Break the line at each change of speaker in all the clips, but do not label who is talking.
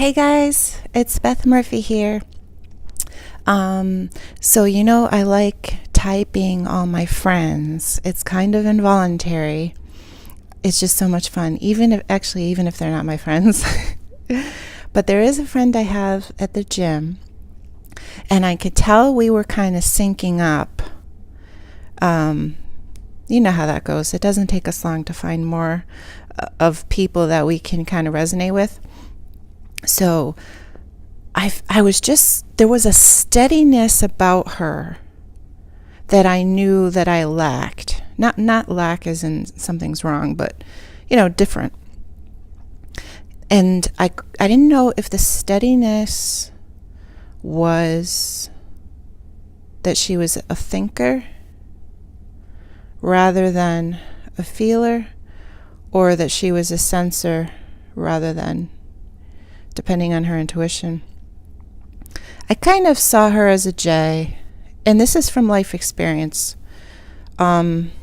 Hey guys, it's Beth Murphy here. So I like typing all my friends. It's kind of involuntary. It's just so much fun, even if they're not my friends. But there is a friend I have at the gym, and I could tell we were kind of syncing up. You know how that goes. It doesn't take us long to find more of people that we can kind of resonate with. So there was a steadiness about her that I knew that I lacked. Not lack as in something's wrong, but, different. And I didn't know if the steadiness was that she was a thinker rather than a feeler, or that she was a sensor rather than, depending on her intuition. I kind of saw her as a J, and this is from life experience. Every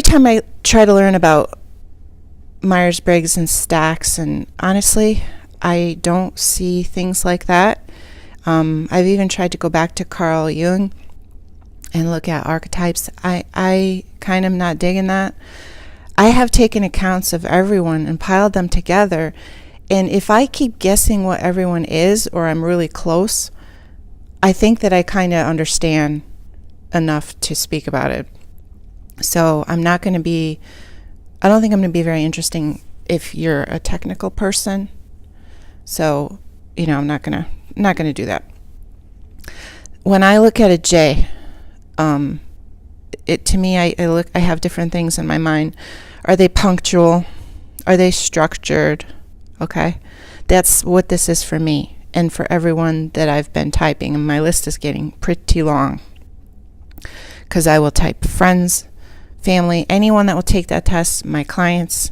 time I try to learn about Myers Briggs and stacks, and honestly, I don't see things like that. I've even tried to go back to Carl Jung and look at archetypes. I kind of not digging that. I have taken accounts of everyone and piled them together, and if I keep guessing what everyone is, or I'm really close, I think that I kind of understand enough to speak about it. So I don't think I'm going to be very interesting if you're a technical person. So, I'm not going to do that. When I look at a J, to me, I have different things in my mind. Are they punctual? Are they structured? Okay. That's what this is for me and for everyone that I've been typing. And my list is getting pretty long, because I will type friends, family, anyone that will take that test, my clients,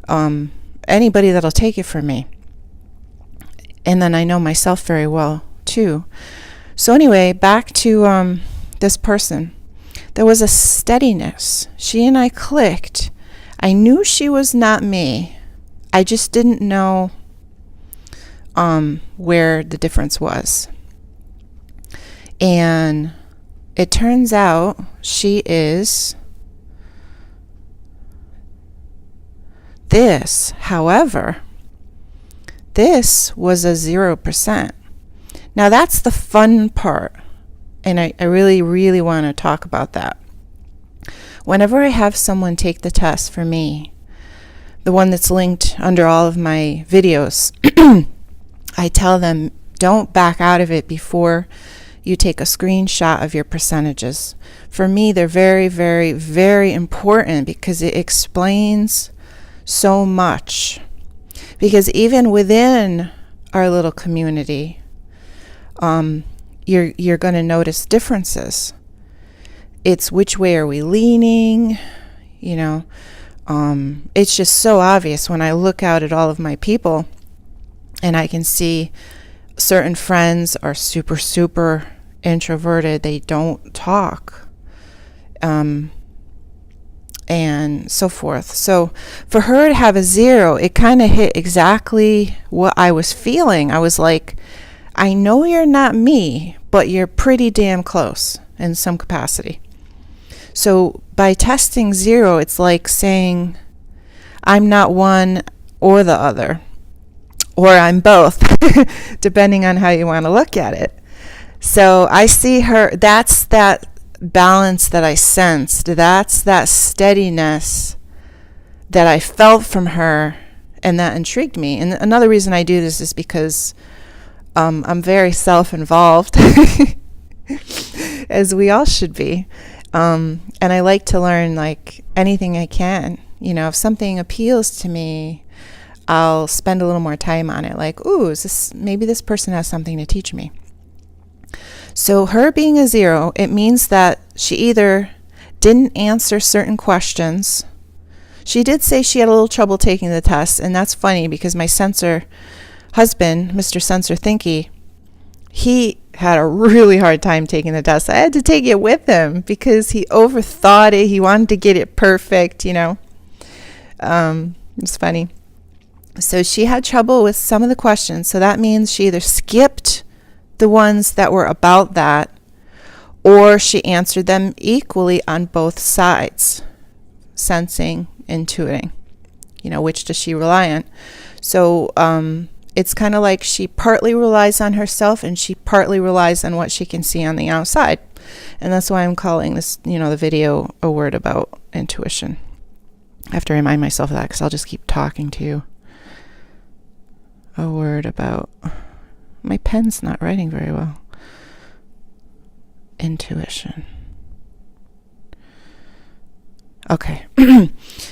anybody that'll take it for me. And then I know myself very well too. So anyway, back to this person. There was a steadiness. She and I clicked. I knew she was not me. I just didn't know where the difference was. And it turns out she is this. However, this was a 0%. Now that's the fun part. And I really, really want to talk about that. Whenever I have someone take the test for me, the one that's linked under all of my videos, I tell them, don't back out of it before you take a screenshot of your percentages. For me, they're very, very, very important, because it explains so much. Because even within our little community, you're going to notice differences. It's which way are we leaning, it's just so obvious when I look out at all of my people, and I can see certain friends are super, super introverted. They don't talk, and so forth. So for her to have a 0, it kind of hit exactly what I was feeling. I was like, I know you're not me, but you're pretty damn close in some capacity. So by testing 0, it's like saying I'm not one or the other, or I'm both, depending on how you want to look at it. So I see her, that's that balance that I sensed, that's that steadiness that I felt from her, and that intrigued me. And another reason I do this is because I'm very self-involved, as we all should be. And I like to learn anything I can. If something appeals to me, I'll spend a little more time on it. Maybe this person has something to teach me. So her being a 0, it means that she either didn't answer certain questions. She did say she had a little trouble taking the test, and that's funny because my sensor husband, Mr. Sensor Thinky, he had a really hard time taking the test. I had to take it with him because he overthought it. He wanted to get it perfect, It's funny. So she had trouble with some of the questions. So that means she either skipped the ones that were about that, or she answered them equally on both sides, sensing, intuiting. Which does she rely on? So it's kind of like she partly relies on herself and she partly relies on what she can see on the outside. And that's why I'm calling this, the video, A Word About Intuition. I have to remind myself of that because I'll just keep talking to you. A word about... My pen's not writing very well. Intuition. Okay.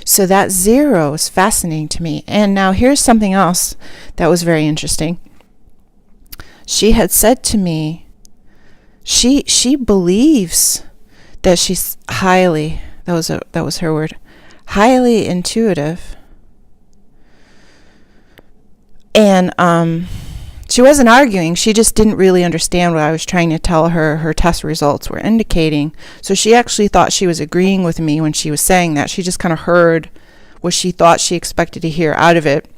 So that 0 is fascinating to me. And now here's something else that was very interesting. She had said to me, she believes that she's highly, that was her word, highly intuitive. And she wasn't arguing. She just didn't really understand what I was trying to tell her her test results were indicating. So she actually thought she was agreeing with me when she was saying that. She just kind of heard what she thought she expected to hear out of it.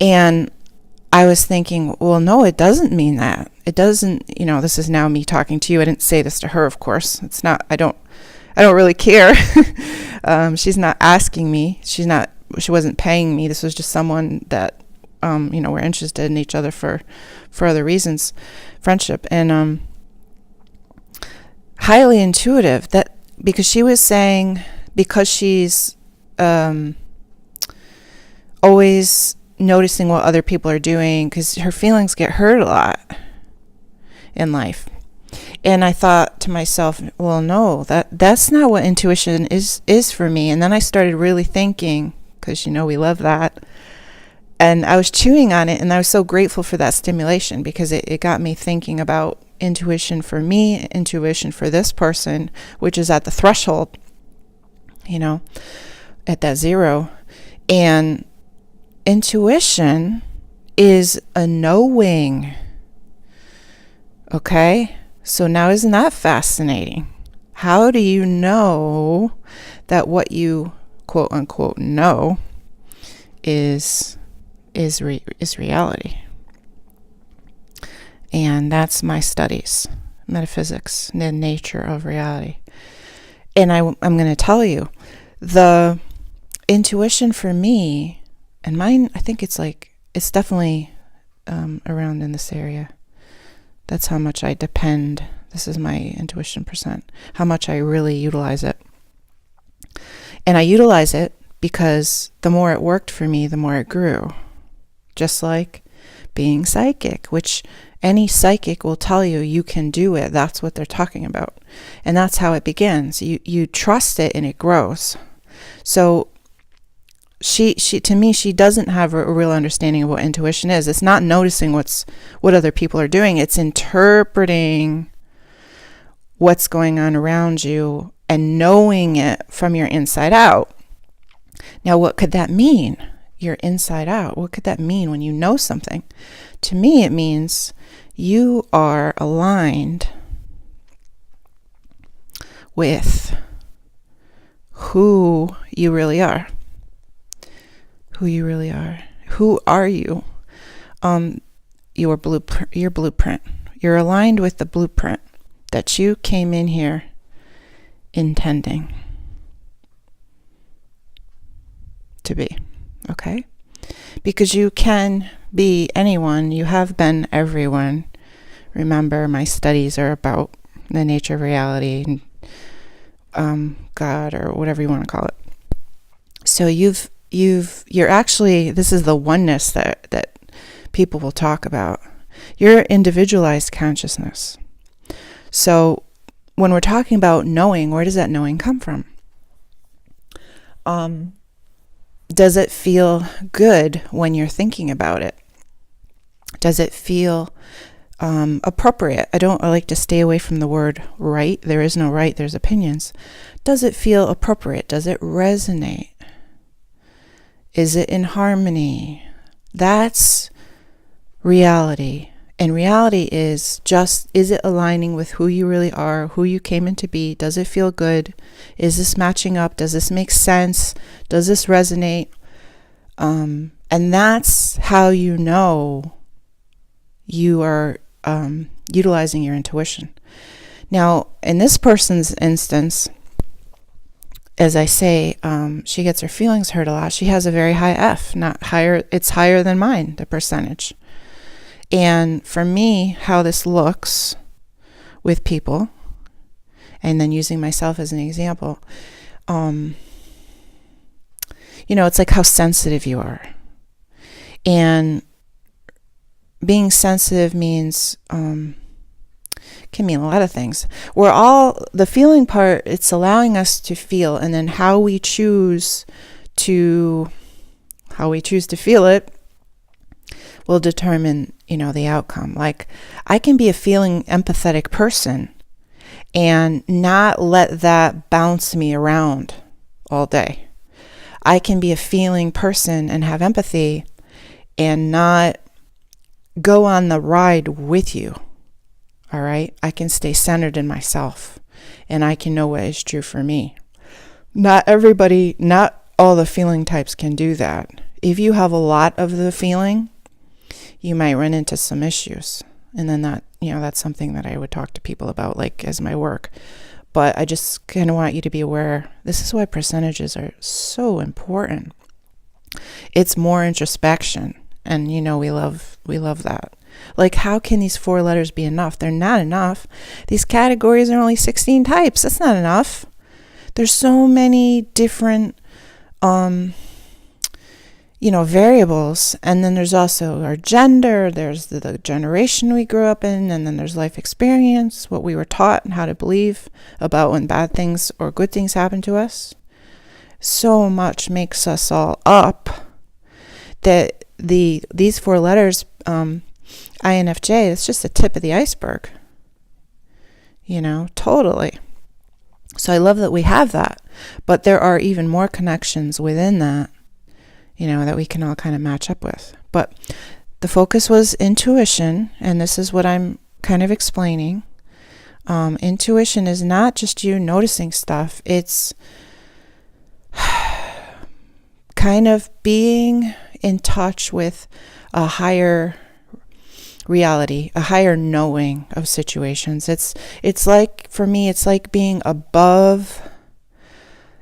And I was thinking, well, no, it doesn't mean that. It doesn't, this is now me talking to you. I didn't say this to her, of course. It's not, I don't really care. She's not asking me. She wasn't paying me. This was just someone that, we're interested in each other for other reasons, friendship. And highly intuitive, that because she was saying, because she's always noticing what other people are doing, because her feelings get hurt a lot in life. And I thought to myself, well, no, that's not what intuition is for me. And then I started really thinking, because we love that. And I was chewing on it, and I was so grateful for that stimulation, because it got me thinking about intuition for me, intuition for this person, which is at the threshold, at that 0. And intuition is a knowing. Okay? So now, isn't that fascinating? How do you know that what you quote unquote know is reality? And that's my studies, metaphysics, the nature of reality. And I'm going to tell you, the intuition for me, and mine, I think it's definitely around in this area. That's how much I depend. This is my intuition percent, how much I really utilize it. And I utilize it because the more it worked for me, the more it grew. Just like being psychic, which any psychic will tell you, you can do it. That's what they're talking about. And that's how it begins. You trust it and it grows. So she to me, she doesn't have a real understanding of what intuition is. It's not noticing what other people are doing. It's interpreting what's going on around you and knowing it from your inside out. Now, what could that mean? Your inside out. What could that mean when you know something? To me, it means you are aligned with who you really are. Who you really are. Who are you? Your blueprint. You're aligned with the blueprint that you came in here intending to be. Okay? Because you can be anyone. You have been everyone. Remember, my studies are about the nature of reality, God, or whatever you want to call it. So you're actually, this is the oneness that people will talk about. You're individualized consciousness. So when we're talking about knowing, where does that knowing come from? Does it feel good when you're thinking about it? Does it feel appropriate? I like to stay away from the word right. There is no right, there's opinions. Does it feel appropriate? Does it resonate? Is it in harmony? That's reality. And reality is it aligning with who you really are, who you came in to be? Does it feel good? Is this matching up? Does this make sense? Does this resonate? And that's how you know you are utilizing your intuition. Now, in this person's instance, as I say, she gets her feelings hurt a lot. She has a very high F, not higher. It's higher than mine, the percentage. And for me, how this looks with people, and then using myself as an example, it's like how sensitive you are. And being sensitive means, can mean a lot of things. The feeling part, it's allowing us to feel, and then how we choose to feel it will determine, the outcome. Like, I can be a feeling empathetic person and not let that bounce me around all day. I can be a feeling person and have empathy and not go on the ride with you. All right? I can stay centered in myself, and I can know what is true for me. Not all the feeling types can do that. If you have a lot of the feeling, you might run into some issues. And then that's something that I would talk to people about, like, as my work. But I just kind of want you to be aware. This is why percentages are so important. It's more introspection. And, we love that. Like, how can these 4 letters be enough? They're not enough. These categories are only 16 types. That's not enough. There's so many different, variables. And then there's also our gender. There's the generation we grew up in. And then there's life experience, what we were taught and how to believe about when bad things or good things happen to us. So much makes us all up that these 4 letters, INFJ, it's just the tip of the iceberg. Totally. So I love that we have that. But there are even more connections within that, that we can all kind of match up with. But the focus was intuition, and this is what I'm kind of explaining. Intuition is not just you noticing stuff. It's kind of being in touch with a higher reality, a higher knowing of situations. It's like, for me, it's like being above,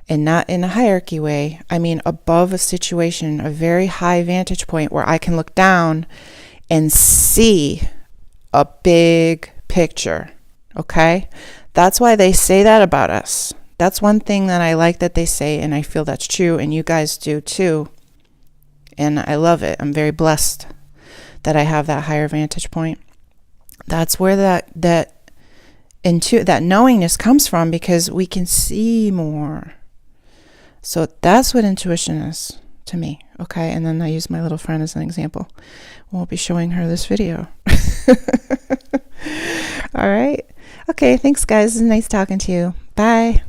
and not in a hierarchy way. I mean, above a situation, a very high vantage point where I can look down and see a big picture. Okay? That's why they say that about us. That's one thing that I like that they say, and I feel that's true, and you guys do too. And I love it. I'm very blessed that I have that higher vantage point. That's where that knowingness comes from, because we can see more. So that's what intuition is to me. Okay, and then I use my little friend as an example. Won't be showing her this video. All right. Okay, thanks guys. It was nice talking to you. Bye.